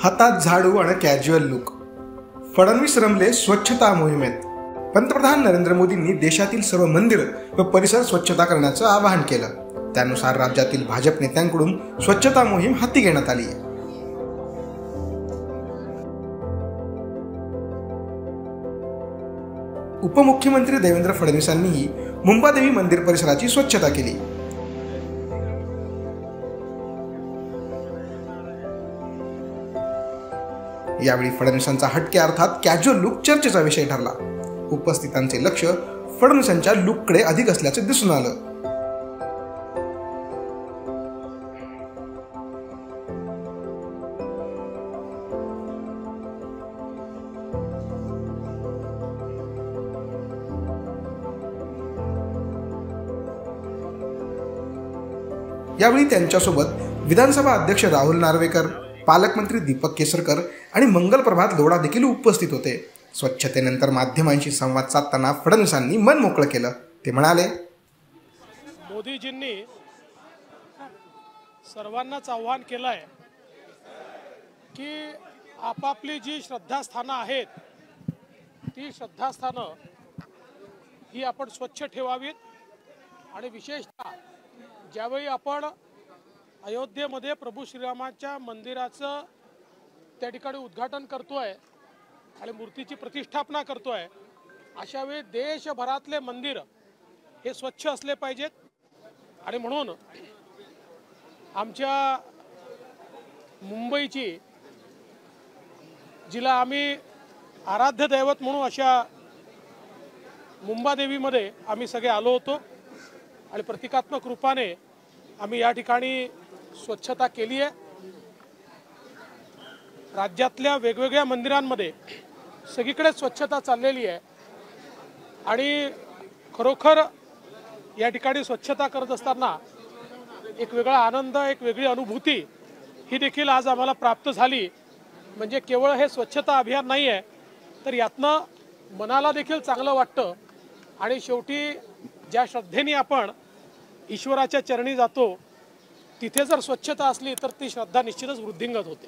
हातात झाडू आणि कॅज्युअल लुक. फडणवीस रमले स्वच्छता मोहिमेत. पंतप्रधान नरेंद्र मोदींनी देशातील सर्व मंदिर व परिसर स्वच्छता करण्याचं आवाहन केलं. त्यानुसार राज्यातील भाजप नेत्यांकडून स्वच्छता मोहीम हाती घेण्यात आली. उपमुख्यमंत्री देवेंद्र फडणवीसांनीही मुंबादेवी मंदिर परिसराची स्वच्छता केली. यावेळी फडणवीसांचा हटके अर्थात कॅज्युअल लुक चर्चेचा विषय ठरला. उपस्थितांचे लक्ष फडणवीसांच्या लुककडे अधिक असल्याचे दिसून आलं. यावेळी त्यांच्यासोबत विधानसभा अध्यक्ष राहुल नार्वेकर, पालकमंत्री दीपक केसरकर आणि मंगलप्रभात लोढा देखील उपस्थित होते. स्वच्छतेनंतर माध्यमांशी संवाद साधताना फडणवीसांनी मन मोकळं केलं. ते म्हणाले, मोदीजींनी सर्वांनाच आव्हान केलं आहे की आपापली जी श्रद्धास्थानं आहेत ती श्रद्धास्थानं ही आपण स्वच्छ ठेवावीत आणि विशेषतः ज्यावेळी आपण अयोध्येमध्ये प्रभू श्रीरामाच्या मंदिराचं त्या ठिकाणी उद्घाटन करतोय आणि मूर्तीची प्रतिष्ठापना करतोय, अशा वेळी देशभरातले मंदिर हे स्वच्छ असले पाहिजेत. आणि म्हणून आमच्या मुंबईची, जिला आम्ही आराध्य दैवत म्हणून अशा मुंबादेवीमध्ये आम्ही सगळे आलो होतो आणि प्रतिकात्मक रूपाने आम्ही या ठिकाणी स्वच्छता केली आहे. राज्यातल्या वेगवेगळ्या मंदिरांमध्ये सगळीकडे स्वच्छता चाललेली आहे आणि खरोखर या ठिकाणी स्वच्छता करत असताना एक वेगळा आनंद, एक वेगळी अनुभूती ही देखील आज आम्हाला प्राप्त झाली. म्हणजे केवळ हे स्वच्छता अभियान नाही आहे, तर यातनं मनाला देखील चांगलं वाटतं आणि शेवटी ज्या श्रद्धेने आपण ईश्वराच्या चरणी जातो तिथे जर स्वच्छता असली तर ती श्रद्धा निश्चितच वृद्धिंगत होते.